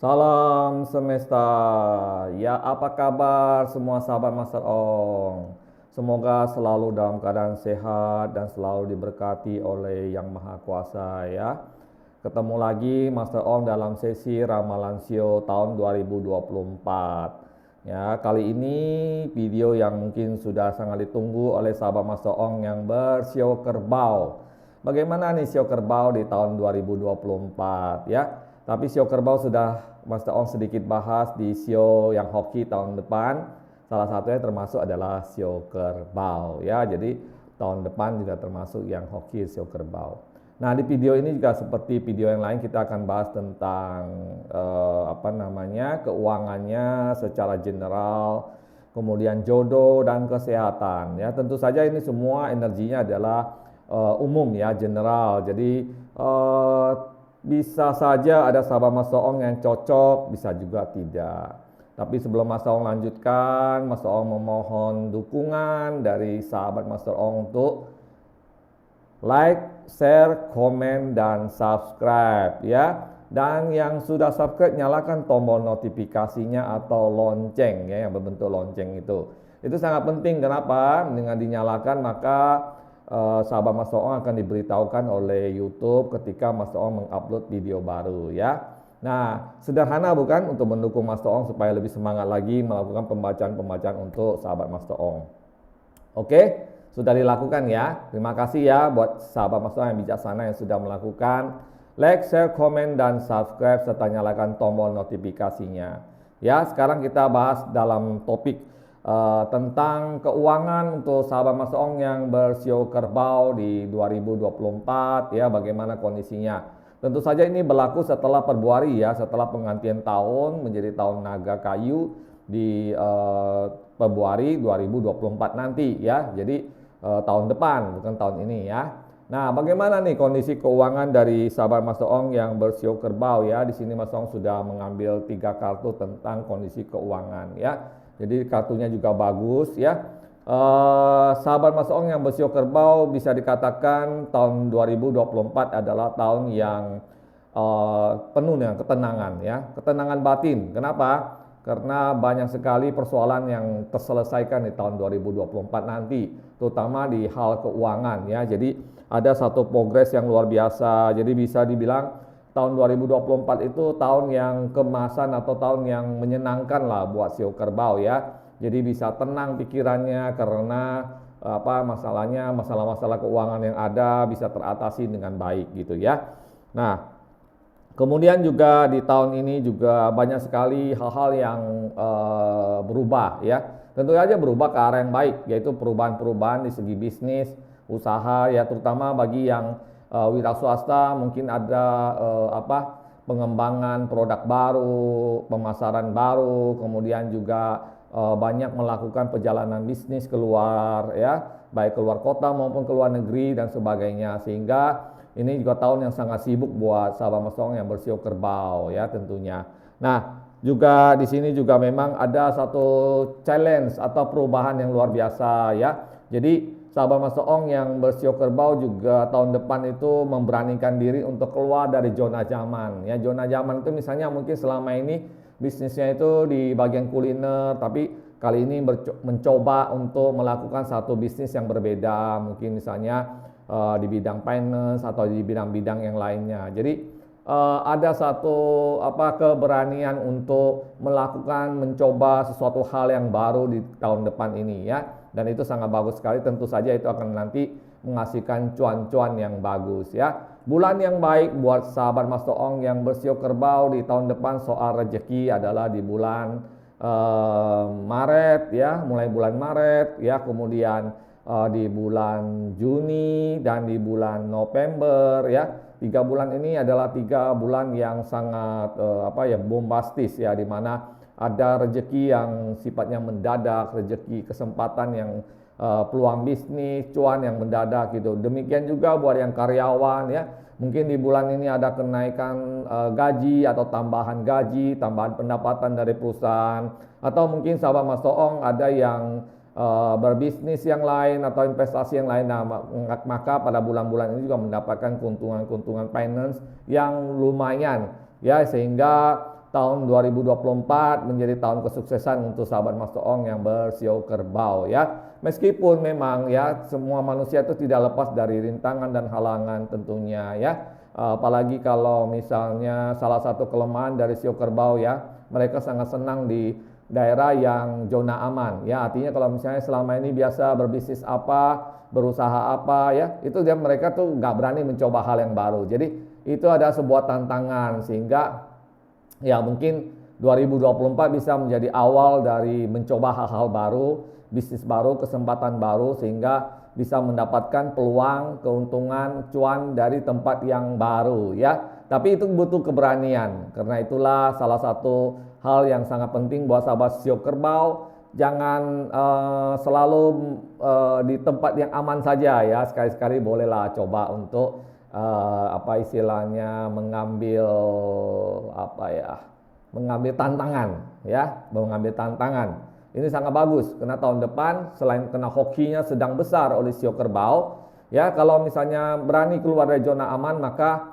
Salam semesta. Ya, apa kabar semua sahabat Master Ong? Semoga selalu dalam keadaan sehat dan selalu diberkati oleh Yang Maha Kuasa ya. Ketemu lagi Master Ong dalam sesi Ramalan Sio tahun 2024. Ya, kali ini video yang mungkin sudah sangat ditunggu oleh sahabat Master Ong yang bersio kerbau. Bagaimana nih sio kerbau di tahun 2024 ya? Tapi sio kerbau sudah Master Ong sedikit bahas di sio yang hoki tahun depan. Salah satunya termasuk adalah sio kerbau ya. Jadi tahun depan juga termasuk yang hoki sio kerbau. Nah, di video ini juga seperti video yang lain kita akan bahas tentang keuangannya secara general, kemudian jodoh dan kesehatan ya. Tentu saja ini semua energinya adalah umum ya, general. Jadi bisa saja ada sahabat Mas Soong yang cocok, bisa juga tidak. Tapi sebelum Mas Soong lanjutkan, Mas Soong memohon dukungan dari sahabat Mas Soong untuk like, share, komen, dan subscribe ya. Dan yang sudah subscribe, nyalakan tombol notifikasinya atau lonceng ya, yang berbentuk lonceng itu. Itu sangat penting. Kenapa? Dengan dinyalakan maka sahabat Mas Soong akan diberitahukan oleh YouTube ketika Mas Soong mengupload video baru ya. Nah, sederhana bukan untuk mendukung Mas Soong supaya lebih semangat lagi melakukan pembacaan-pembacaan untuk sahabat Mas Soong. Oke, sudah dilakukan ya. Terima kasih ya buat sahabat Mas Soong yang bijaksana yang sudah melakukan like, share, komen, dan subscribe serta nyalakan tombol notifikasinya. Ya, sekarang kita bahas dalam topik tentang keuangan untuk sahabat Mas Ong yang bersio kerbau di 2024 ya, bagaimana kondisinya. Tentu saja ini berlaku setelah Februari ya, setelah penggantian tahun menjadi tahun naga kayu di Februari 2024 nanti ya. Jadi tahun depan bukan tahun ini ya. Nah, bagaimana nih kondisi keuangan dari sahabat Mas Ong yang bersio kerbau ya? Di sini Mas Ong sudah mengambil 3 kartu tentang kondisi keuangan ya. Jadi kartunya juga bagus ya. Sahabat Mas Ong yang bersio kerbau bisa dikatakan tahun 2024 adalah tahun yang penuh dengan ketenangan ya, ketenangan batin. Kenapa? Karena banyak sekali persoalan yang terselesaikan di tahun 2024 nanti, terutama di hal keuangan ya. Jadi ada satu progres yang luar biasa. Jadi bisa dibilang tahun 2024 itu tahun yang kemasan atau tahun yang menyenangkan lah buat sio kerbau ya. Jadi bisa tenang pikirannya karena masalah-masalah keuangan yang ada bisa teratasi dengan baik gitu ya. Nah, kemudian juga di tahun ini juga banyak sekali hal-hal yang berubah ya. Tentu saja berubah ke arah yang baik, yaitu perubahan-perubahan di segi bisnis, usaha ya, terutama bagi yang wira swasta. Mungkin ada pengembangan produk baru, pemasaran baru, kemudian juga banyak melakukan perjalanan bisnis keluar ya, baik keluar kota maupun keluar negeri dan sebagainya. Sehingga ini juga tahun yang sangat sibuk buat sahabat Mas Ong yang bersio kerbau ya tentunya. Nah, juga di sini juga memang ada satu challenge atau perubahan yang luar biasa ya. Jadi sahabat Mas Ong yang bersio kerbau juga tahun depan itu memberanikan diri untuk keluar dari zona nyaman ya. Zona nyaman itu misalnya mungkin selama ini bisnisnya itu di bagian kuliner, tapi kali ini mencoba untuk melakukan satu bisnis yang berbeda, mungkin misalnya di bidang finance atau di bidang-bidang yang lainnya. Jadi ada satu keberanian untuk melakukan mencoba sesuatu hal yang baru di tahun depan ini ya. Dan itu sangat bagus sekali. Tentu saja itu akan nanti menghasilkan cuan-cuan yang bagus ya. Bulan yang baik buat sahabat Mas Ong yang bersio kerbau di tahun depan soal rezeki adalah di bulan Maret ya, mulai bulan Maret ya, kemudian di bulan Juni dan di bulan November ya. 3 bulan ini adalah 3 bulan yang sangat bombastis ya, di mana ada rezeki yang sifatnya mendadak, rezeki kesempatan yang peluang bisnis, cuan yang mendadak gitu. Demikian juga buat yang karyawan ya. Mungkin di bulan ini ada kenaikan gaji atau tambahan gaji, tambahan pendapatan dari perusahaan, atau mungkin sahabat Mas Soong ada yang berbisnis yang lain atau investasi yang lain. Nah, maka pada bulan-bulan ini juga mendapatkan keuntungan-keuntungan finance yang lumayan ya, sehingga tahun 2024 menjadi tahun kesuksesan untuk sahabat Mas Toong yang bersio kerbau ya. Meskipun memang ya semua manusia itu tidak lepas dari rintangan dan halangan tentunya ya. Apalagi kalau misalnya salah satu kelemahan dari sio kerbau ya, mereka sangat senang di daerah yang zona aman ya. Artinya kalau misalnya selama ini biasa berbisnis apa, berusaha apa ya, itu dia mereka tuh nggak berani mencoba hal yang baru. Jadi itu ada sebuah tantangan sehingga ya mungkin 2024 bisa menjadi awal dari mencoba hal-hal baru, bisnis baru, kesempatan baru sehingga bisa mendapatkan peluang, keuntungan, cuan dari tempat yang baru ya. Tapi itu butuh keberanian. Karena itulah salah satu hal yang sangat penting buat sahabat sio kerbau, jangan selalu di tempat yang aman saja ya. Sekali-sekali bolehlah coba untuk apa istilahnya mengambil tantangan ya, mengambil tantangan. Ini sangat bagus karena tahun depan selain kena hokinya sedang besar oleh sio kerbau ya, kalau misalnya berani keluar dari zona aman maka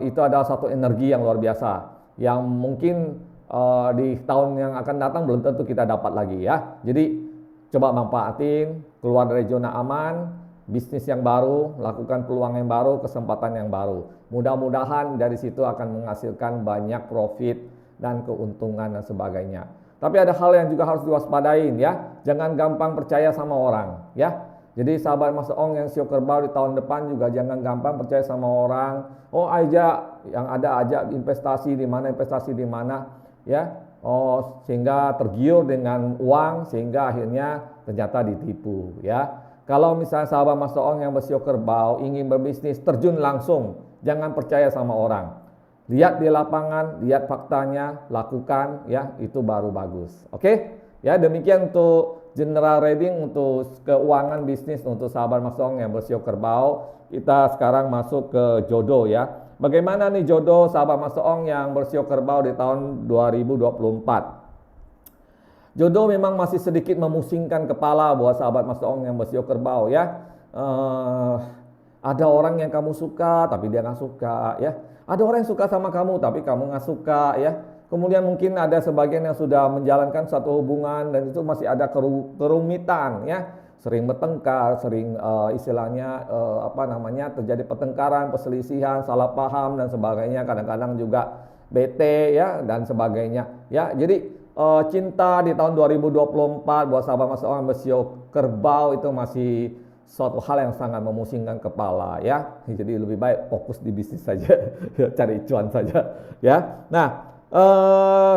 itu adalah satu energi yang luar biasa yang mungkin di tahun yang akan datang belum tentu kita dapat lagi ya. Jadi coba manfaatin, keluar dari zona aman, bisnis yang baru, lakukan peluang yang baru, kesempatan yang baru. Mudah-mudahan dari situ akan menghasilkan banyak profit dan keuntungan dan sebagainya. Tapi ada hal yang juga harus diwaspadain ya. Jangan gampang percaya sama orang ya. Jadi sahabat Mas Toong yang sio kerbau di tahun depan juga jangan gampang percaya sama orang. Oh aja yang ada aja investasi di mana ya. Oh sehingga tergiur dengan uang sehingga akhirnya ternyata ditipu ya. Kalau misalnya sahabat Mas Toong yang bersio kerbau ingin berbisnis, terjun langsung, jangan percaya sama orang. Lihat di lapangan, lihat faktanya, lakukan ya, itu baru bagus. Oke? Ya, demikian untuk general reading untuk keuangan bisnis untuk sahabat Mas Toong yang bersio kerbau. Kita sekarang masuk ke jodoh ya. Bagaimana nih jodoh sahabat Mas Toong yang bersio kerbau di tahun 2024? Jodoh memang masih sedikit memusingkan kepala buat sahabat Mas Toong yang bersio kerbau ya. Ada orang yang kamu suka tapi dia nggak suka ya. Ada orang yang suka sama kamu tapi kamu nggak suka ya. Kemudian mungkin ada sebagian yang sudah menjalankan satu hubungan dan itu masih ada kerumitan ya. Sering bertengkar, sering istilahnya terjadi pertengkaran, perselisihan, salah paham dan sebagainya. Kadang-kadang juga bete ya dan sebagainya ya. Jadi cinta di tahun 2024 buat sahabat Mas Toong bersio kerbau itu masih suatu hal yang sangat memusingkan kepala ya. Jadi lebih baik fokus di bisnis saja, cari cuan saja ya. Nah,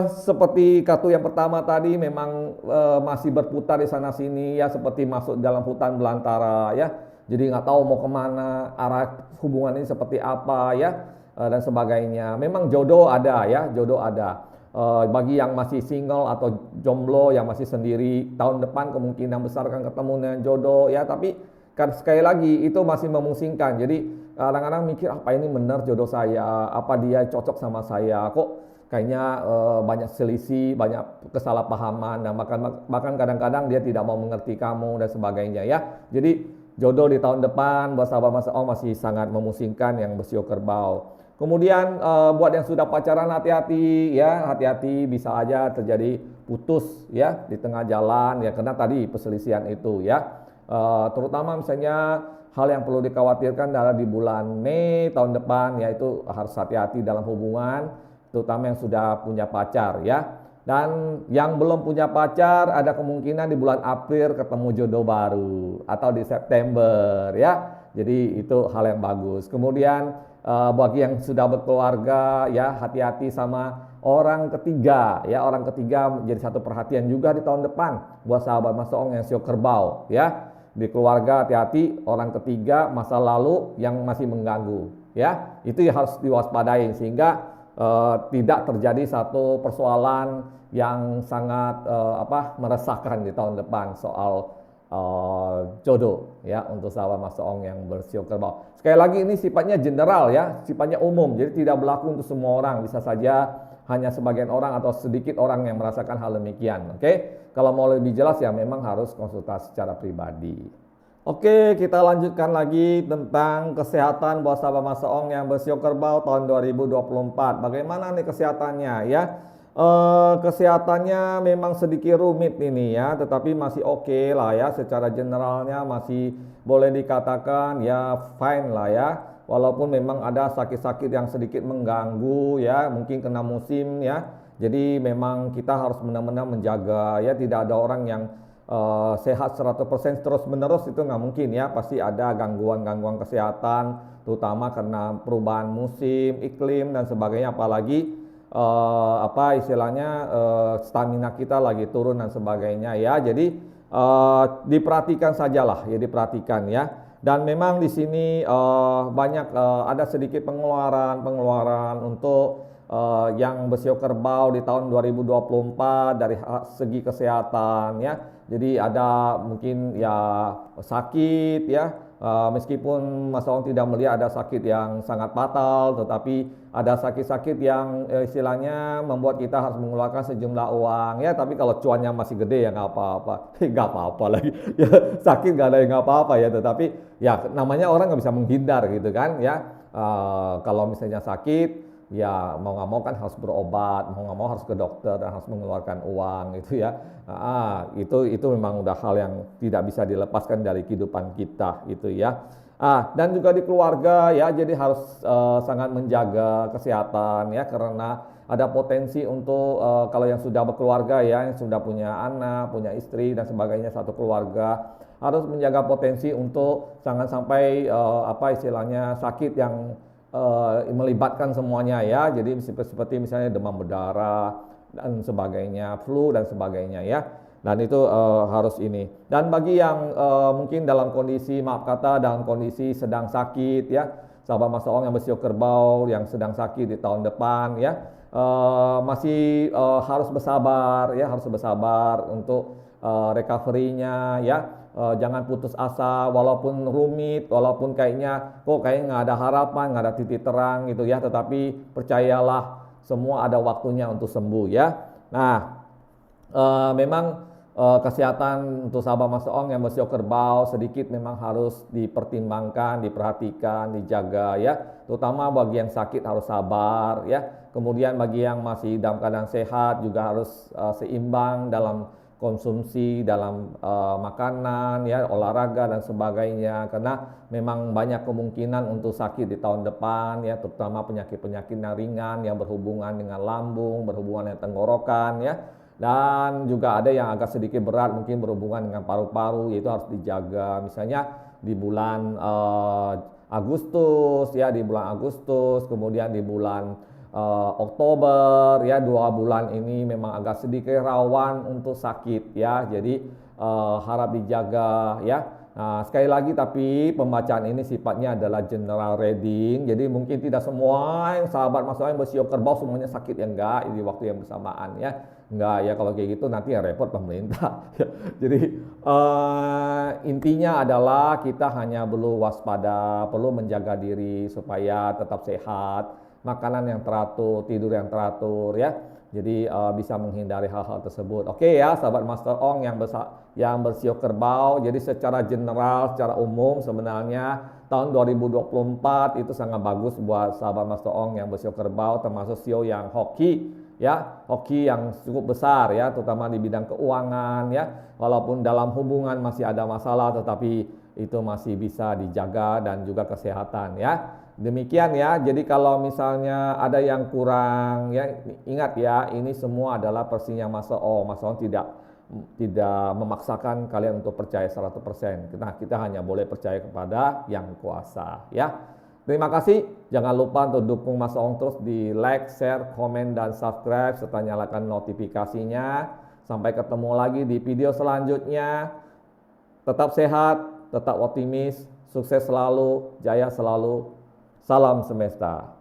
seperti kartu yang pertama tadi memang masih berputar di sana sini ya, seperti masuk dalam hutan belantara ya. Jadi nggak tahu mau kemana, arah hubungan ini seperti apa ya dan sebagainya. Memang jodoh ada ya, jodoh ada. Bagi yang masih single atau jomblo yang masih sendiri, tahun depan kemungkinan besar akan ketemu dengan jodoh ya. Tapi kan sekali lagi itu masih memusingkan. Jadi kadang-kadang mikir apa ini benar jodoh saya, apa dia cocok sama saya, kok kayaknya banyak selisih, banyak kesalahpahaman dan bahkan kadang-kadang dia tidak mau mengerti kamu dan sebagainya ya. Jadi jodoh di tahun depan buat sahabat Mas Toong masih sangat memusingkan yang bersio kerbau. Kemudian buat yang sudah pacaran hati-hati ya, hati-hati bisa aja terjadi putus ya di tengah jalan ya karena tadi perselisihan itu ya. Terutama misalnya hal yang perlu dikhawatirkan adalah di bulan Mei tahun depan, yaitu harus hati-hati dalam hubungan, terutama yang sudah punya pacar ya. Dan yang belum punya pacar ada kemungkinan di bulan April ketemu jodoh baru atau di September ya. Jadi itu hal yang bagus. Kemudian bagi yang sudah berkeluarga ya, hati-hati sama orang ketiga ya. Orang ketiga menjadi satu perhatian juga di tahun depan buat sahabat Mas Toong yang sio kerbau ya. Di keluarga hati-hati orang ketiga masa lalu yang masih mengganggu ya. Itu yang harus diwaspadai sehingga tidak terjadi satu persoalan yang sangat meresahkan di tahun depan soal jodoh ya untuk sahabat Mas Toong yang bersio kerbau. Sekali lagi ini sifatnya general ya, sifatnya umum, jadi tidak berlaku untuk semua orang, bisa saja hanya sebagian orang atau sedikit orang yang merasakan hal demikian. Oke, kalau mau lebih jelas ya memang harus konsultasi secara pribadi. Oke, kita lanjutkan lagi tentang kesehatan buat sahabat Mas Ong yang bersio kerbau tahun 2024. Bagaimana nih kesehatannya ya? Kesehatannya memang sedikit rumit ini ya, tetapi masih oke lah ya. Secara generalnya masih boleh dikatakan ya fine lah ya. Walaupun memang ada sakit-sakit yang sedikit mengganggu ya, mungkin kena musim ya. Jadi memang kita harus benar-benar menjaga ya, tidak ada orang yang sehat 100% terus menerus, itu nggak mungkin ya, pasti ada gangguan-gangguan kesehatan terutama karena perubahan musim, iklim dan sebagainya, apalagi apa istilahnya stamina kita lagi turun dan sebagainya ya. Jadi diperhatikan sajalah ya, diperhatikan ya. Dan memang di sini banyak ada sedikit pengeluaran untuk yang bersio kerbau di tahun 2024 dari segi kesehatan ya. Jadi ada mungkin ya sakit ya, meskipun Mas Ong tidak melihat ada sakit yang sangat fatal, tetapi ada sakit-sakit yang istilahnya membuat kita harus mengeluarkan sejumlah uang ya. Tapi kalau cuannya masih gede ya nggak apa-apa, nggak apa-apa lagi ya, sakit nggak ada yang nggak apa-apa ya. Tetapi ya namanya orang nggak bisa menghindar gitu kan ya. Kalau misalnya sakit ya mau nggak mau kan harus berobat, mau nggak mau harus ke dokter dan harus mengeluarkan uang gitu ya. Itu memang udah hal yang tidak bisa dilepaskan dari kehidupan kita gitu ya. Dan juga di keluarga ya, jadi harus sangat menjaga kesehatan ya, karena ada potensi untuk kalau yang sudah berkeluarga ya, yang sudah punya anak, punya istri dan sebagainya, satu keluarga harus menjaga potensi untuk jangan sampai apa istilahnya sakit yang melibatkan semuanya ya. Jadi seperti misalnya demam berdarah dan sebagainya, flu dan sebagainya ya. Dan itu harus ini. Dan bagi yang mungkin dalam kondisi maaf kata dalam kondisi sedang sakit ya, sahabat Mas Ong yang bersio kerbau yang sedang sakit di tahun depan ya, masih harus bersabar ya, harus bersabar untuk recovery-nya ya. Jangan putus asa walaupun rumit, walaupun kayaknya nggak ada harapan, nggak ada titik terang gitu ya, tetapi percayalah semua ada waktunya untuk sembuh ya. Nah, memang kesehatan untuk sahabat Mas Ong yang bersio kerbau sedikit memang harus dipertimbangkan, diperhatikan, dijaga ya, terutama bagi yang sakit harus sabar ya. Kemudian bagi yang masih dalam keadaan sehat juga harus seimbang dalam konsumsi, dalam makanan ya, olahraga dan sebagainya, karena memang banyak kemungkinan untuk sakit di tahun depan ya, terutama penyakit-penyakit yang ringan yang berhubungan dengan lambung, berhubungan dengan tenggorokan ya, dan juga ada yang agak sedikit berat mungkin berhubungan dengan paru-paru, yaitu harus dijaga. Misalnya di bulan Agustus ya, di bulan Agustus, kemudian di bulan Oktober ya, 2 bulan ini memang agak sedikit rawan untuk sakit ya, jadi harap dijaga ya. Nah, sekali lagi tapi pembacaan ini sifatnya adalah general reading, jadi mungkin tidak semua yang sahabat Mas Ong yang bersio kerbau semuanya sakit ya, enggak di waktu yang bersamaan ya, enggak ya, kalau kayak gitu nanti yang repot pemerintah. Jadi intinya adalah kita hanya perlu waspada, perlu menjaga diri supaya tetap sehat, makanan yang teratur, tidur yang teratur ya. Jadi bisa menghindari hal-hal tersebut. Oke ya, sahabat Master Ong yang bersio kerbau. Jadi secara general, secara umum sebenarnya tahun 2024 itu sangat bagus buat sahabat Master Ong yang bersio kerbau, termasuk sio yang hoki ya, hoki yang cukup besar ya, terutama di bidang keuangan ya. Walaupun dalam hubungan masih ada masalah, tetapi itu masih bisa dijaga, dan juga kesehatan ya. Demikian ya, jadi kalau misalnya ada yang kurang ya, ingat ya, ini semua adalah versinya Mas Ong. Mas Ong tidak memaksakan kalian untuk percaya 100%. Kita hanya boleh percaya kepada yang kuasa ya. Terima kasih, jangan lupa untuk dukung Mas Ong terus di like, share, komen, dan subscribe, serta nyalakan notifikasinya. Sampai ketemu lagi di video selanjutnya. Tetap sehat, tetap optimis, sukses selalu, jaya selalu. Salam semesta.